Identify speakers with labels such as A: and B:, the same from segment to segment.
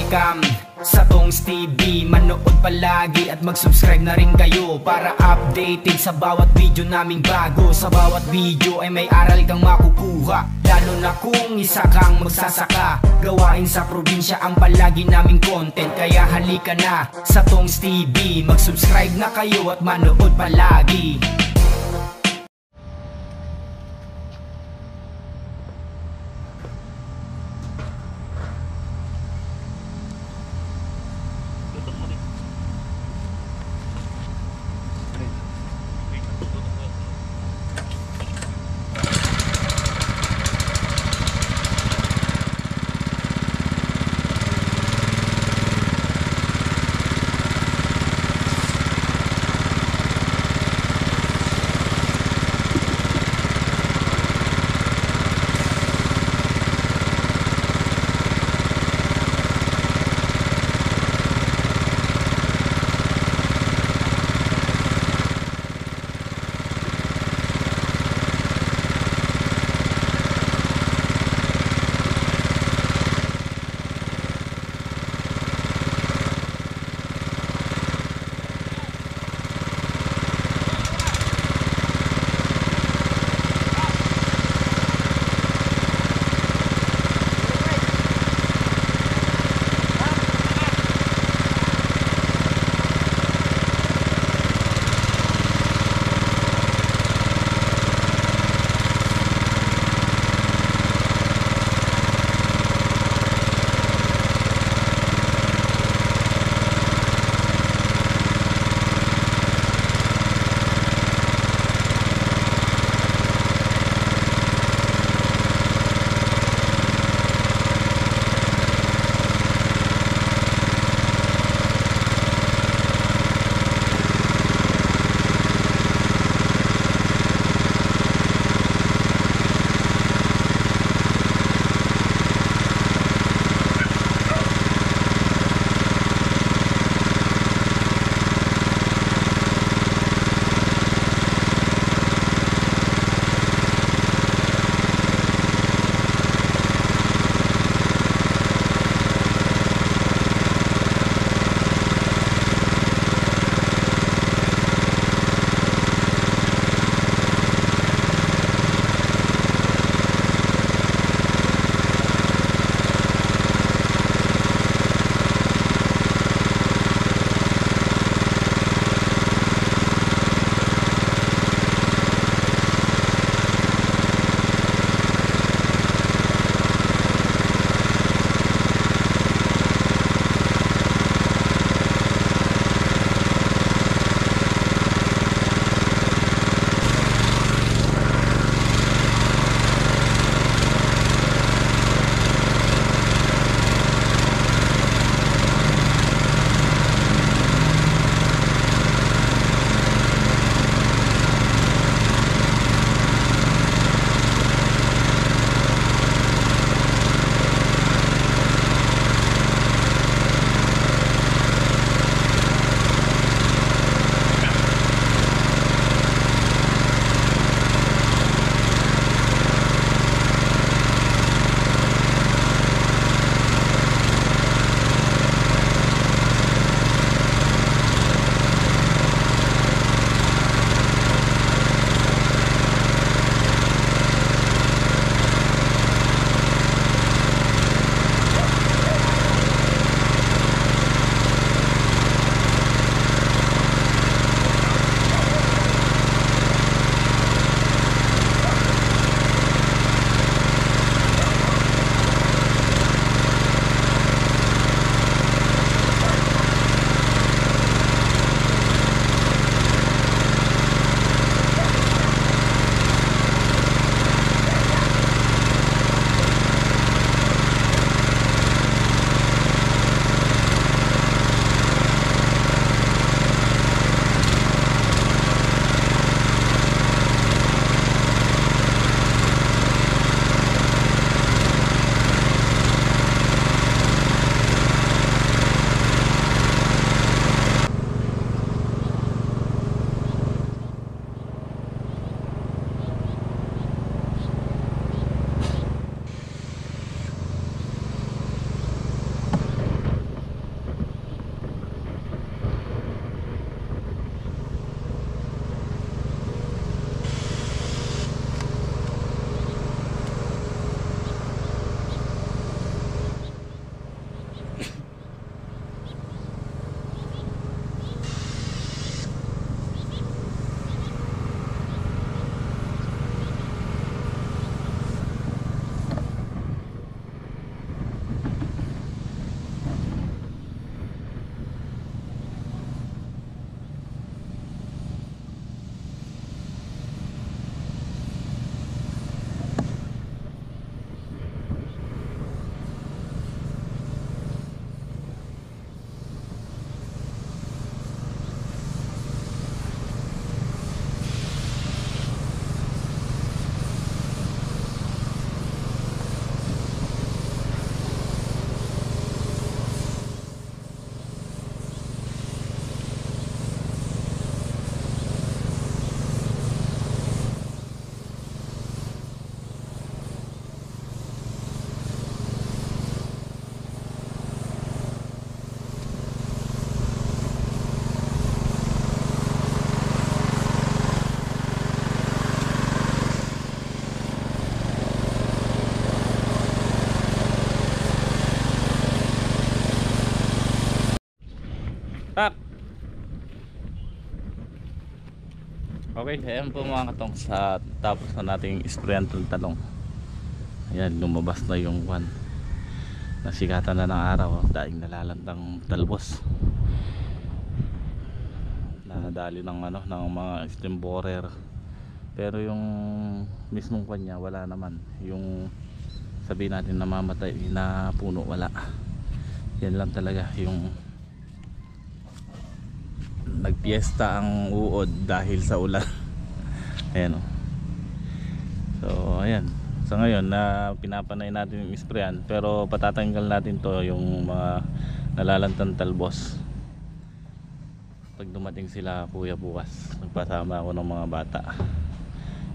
A: welcome sa Tongs TV. Manood palagi at mag-subscribe na rin kayo para updated sa bawat video naming bago. Sa bawat video ay may aral kang makukuha, lalo na kung isa kang magsasaka. Gawain sa probinsya ang palagi naming content, kaya halika na sa Tongs TV. Mag-subscribe na kayo at manood palagi.
B: Tak! Okay, ayan po mga katong sa tapos na nating sprayan ng talong. Ayan, lumabas na yung one. Nasikatan na ng araw, daing nalalantang talbos. Nadali ng ano ng mga stem borer. Pero yung mismong kanya wala naman. Yung sabihin natin namamatay na puno, wala. Yan lang talaga yung nagpiesta ang uod dahil sa ulan. Ayan o. So ayan, sa ngayon na pinapanay natin yung sprayan, pero patatanggal natin to yung mga nalalantang talbos pag dumating sila kuya bukas. Nagpasama ako ng mga bata.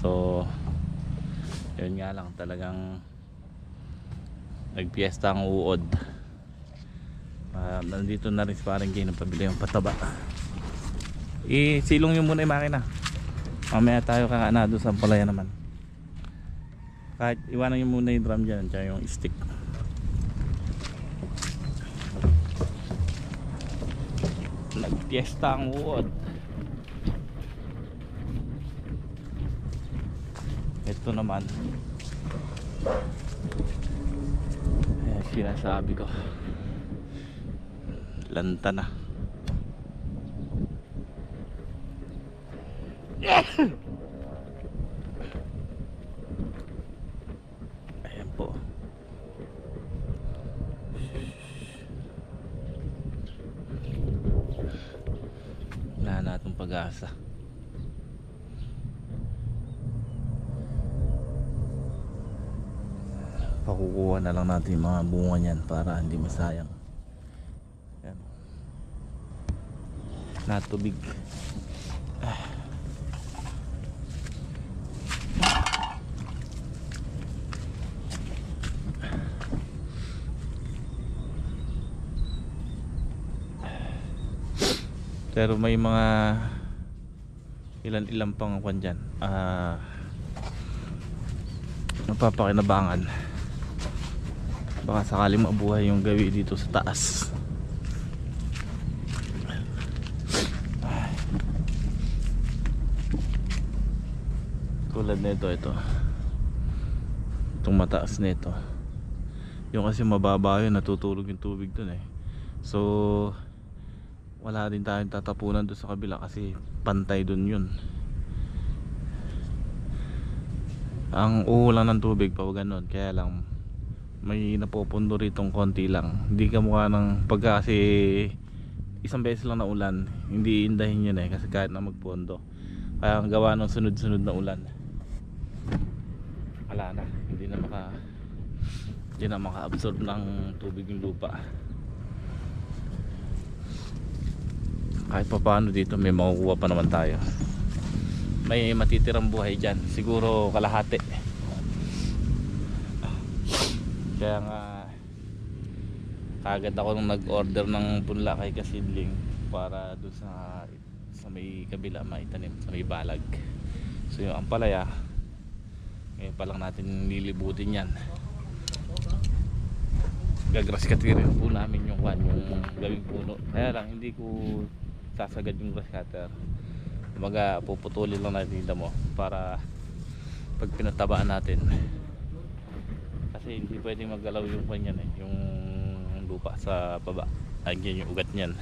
B: So yun nga lang, talagang nagpiesta ang uod. Nandito na rin si parang Jay, nagpabili yung pataba. Isilong nyo muna yung makina, mamaya tayo kakaana doon sa palaya naman. Kahit iwanan nyo muna yung drum dyan tsaka yung stick. Nagpiesta ang uod. Ito naman, ayan, sinasabi ko, lanta na. Ayan po. Wala na itong pag-asa. Pakukuha na lang natin yung mga bunga niyan para hindi masayang. Ayan. Natubig. Pero may mga ilan pang kwan dyan, napapakinabangan. Baka sakaling mabuhay yung gawi dito sa taas. Tulad nito, itong mataas nito, yung kasi mababa yun, natutulog yung tubig dun eh. So wala din tayong tatapunan doon sa kabila kasi pantay doon yun. Ang uhulan ng tubig pa ganun, kaya lang may napupundo ritong konti lang. Hindi ka mukha ng pagka kasi isang beses lang na ulan, hindi indahin yun eh, kasi kahit na magpondo. Kaya ang gawa ng sunod-sunod na ulan, wala na, hindi na maka-absorb ng tubig yung lupa. Kahit pa paano dito may makukuha pa naman tayo. May matitirang buhay dyan, siguro kalahati. Kaya nga kagad ako nung nag-order ng punla kay Kasidling para doon sa may kabila maitanim, sa may balag. So yung ampalaya, ngayon pa lang natin lilibutin yan. Gagrass katirin po namin yung gawing puno. Kaya lang hindi ko sasagad yung grass cutter. Kumbaga puputulin lang natin dito mo para pag pinatabaan natin, kasi hindi pwedeng maggalaw yung kanyan eh, yung lupa sa baba. Ayun yung ugat niyan.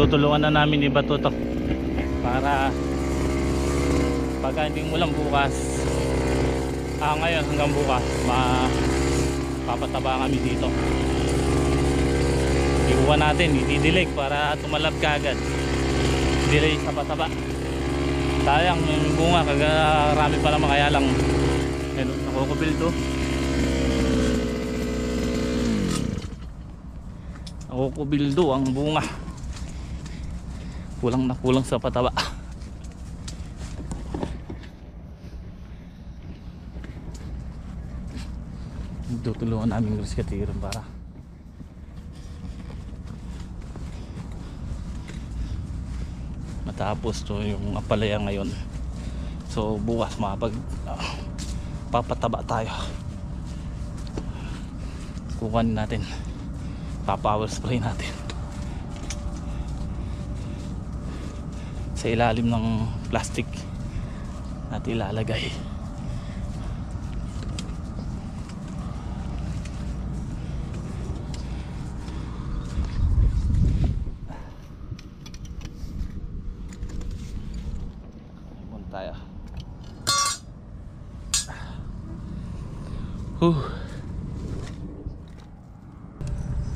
B: tutulungan na namin iba to para pagka hindi ulan bukas, ngayon hanggang bukas papataba kami dito. Iuwan natin, itidilig para tumalab kaagad. Delay sa pataba. Sayang yung bunga, kagarami pa naman, kaya lang nakukubildo. Nakukubildo ang bunga. Kulang na kulang sa pataba. Tutulungan namin ng rescatiran para matapos to yung apalaya ngayon. So bukas papataba tayo. Kukunin natin, power spray natin sa ilalim ng plastic natin ilalagay. Tayo.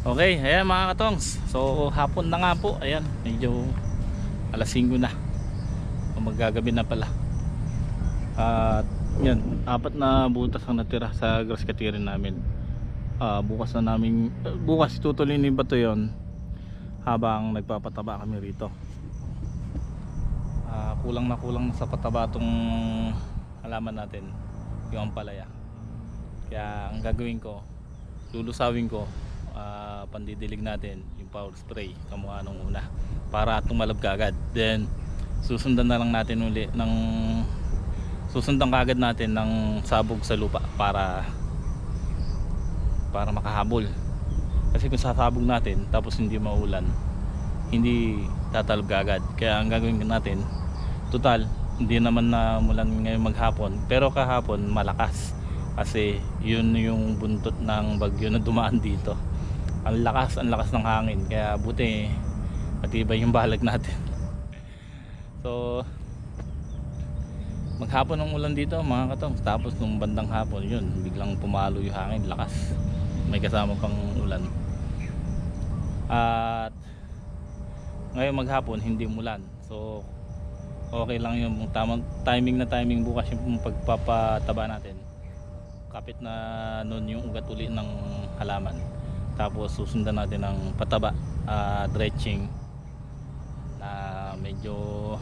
B: Okay, ayan mga katongs. So hapon na nga po. Ayan, medyo alas 5 na. Magagabi na pala. At yan, 4 na butas ang natira sa grass cutterin namin. Bukas tutuloy ni Bato yon habang nagpapataba kami rito. Kulang na sa pataba tong halaman natin, yung ampalaya. Kaya ang gagawin ko, lulusawin ko, pandidilig natin yung power spray kamukha nung una para tumalab kaagad. Then susundan na lang natin uli kaagad natin ng sabog sa lupa para makahabol. Kasi kung sasabog natin tapos hindi maulan, hindi tatalab kaagad. Kaya ang gagawin natin, total hindi naman na mulan ngayon maghapon, pero kahapon malakas kasi yun yung buntot ng bagyo na dumaan dito. Ang lakas ng hangin, kaya buti matibay yung balag natin. So maghapon ng ulan dito mga katong, tapos nung bandang hapon yun biglang pumalo yung hangin, lakas, may kasama pang ulan. At ngayon maghapon hindi umulan, so okay lang yung tamang timing bukas yung pagpapataba natin. Kapit na nun yung ugat uli ng halaman, tapos susundan natin ng pataba, dredging na medyo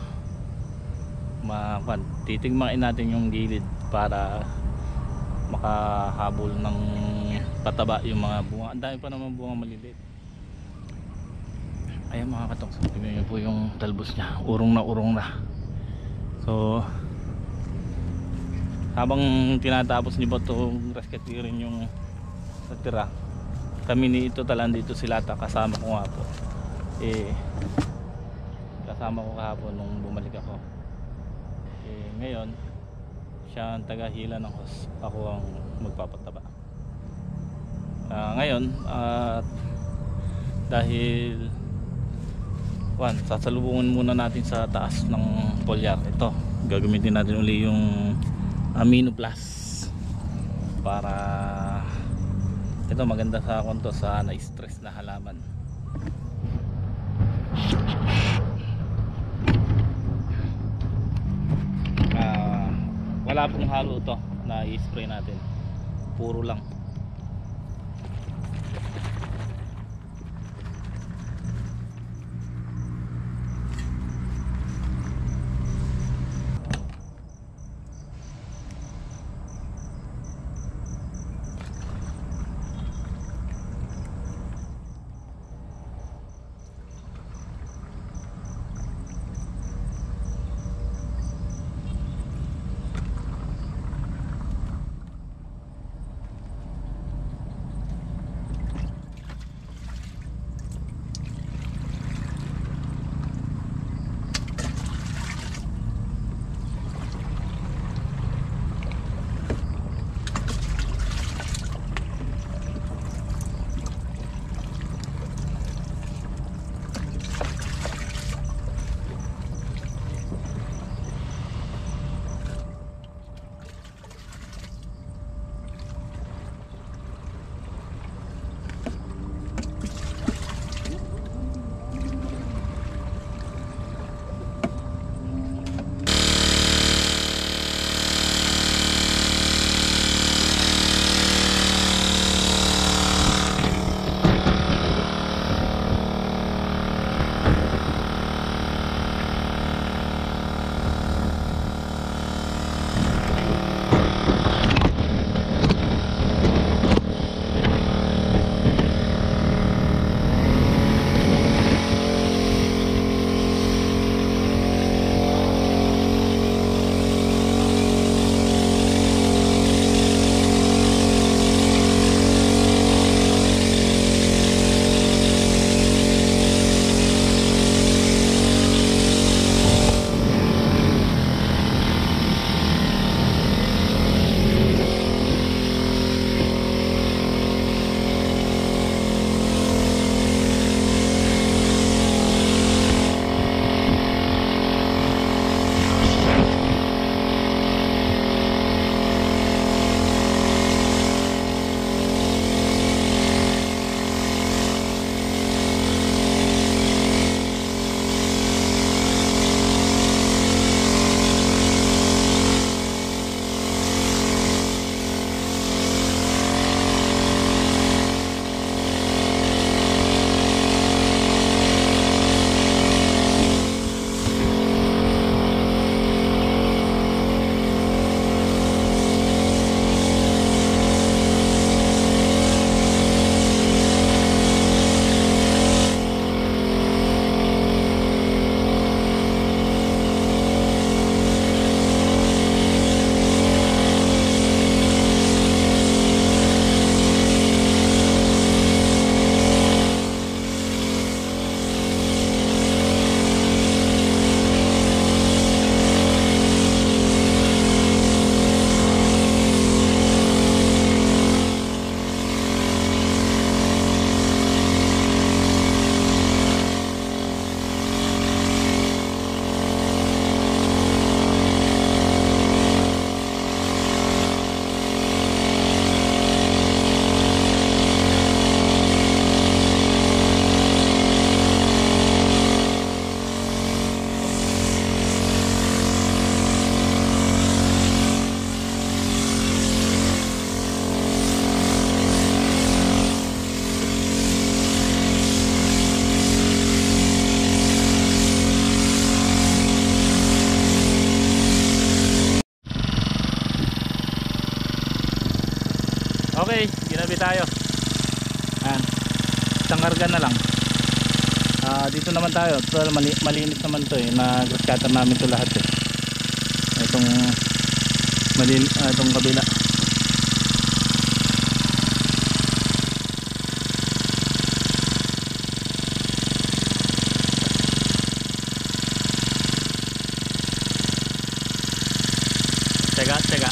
B: titigmain natin yung gilid para makahabol ng pataba yung mga bunga. Ang dami pa naman bunga maliliit. Ayan mga katong, tingnan nyo po yung talbos nya, urong na. So habang tinatapos ni Bato rescatirin yung natira, kami ni ito talan dito sila kasama ko nga po. Kasama ko kahapon nung bumalik ako. Ngayon siya ang tagahila ng hose, ako ang magpapataba. Ngayon dahil sasalubungan muna natin sa taas ng foliar. Ito, gagamitin natin uli yung Amino Plus para ito maganda sa konto sa na-stress na halaman. Wala pong halo ito na i-spray natin, puro lang. Okay, ginabi tayo. Ayan, isang karga na lang. Dito naman tayo. Malinis naman to eh. Na-grass cutter namin to lahat eh. Itong itong kabila. Tsaga.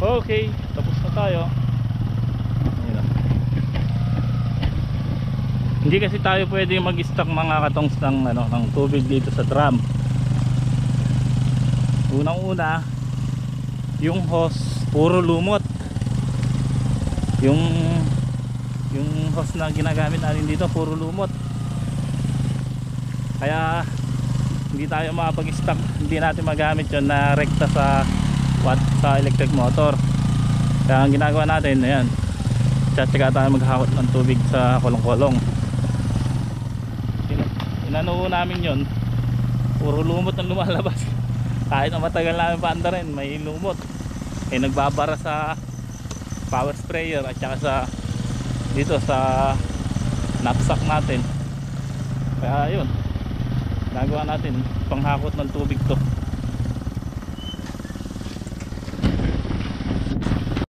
B: Okay, tapos na tayo. Ayun na. Hindi kasi tayo pwede mag-stock mga katongs ng tubig dito sa drum. Unang-una, yung hose puro lumot. Yung hose na ginagamit natin dito puro lumot. Kaya hindi tayo makapag-stock, hindi natin magamit yon na rekta sa electric motor. Kaya ang ginagawa natin, ayan, tsaka tayo maghakot ng tubig sa kolong-kolong. Inano namin yon, puro lumot ang lumalabas. Kahit na matagal namin paanda rin, may lumot. Nagbabara sa power sprayer at saka sa dito sa knapsack natin. Kaya yun, nagawa natin panghakot ng tubig to.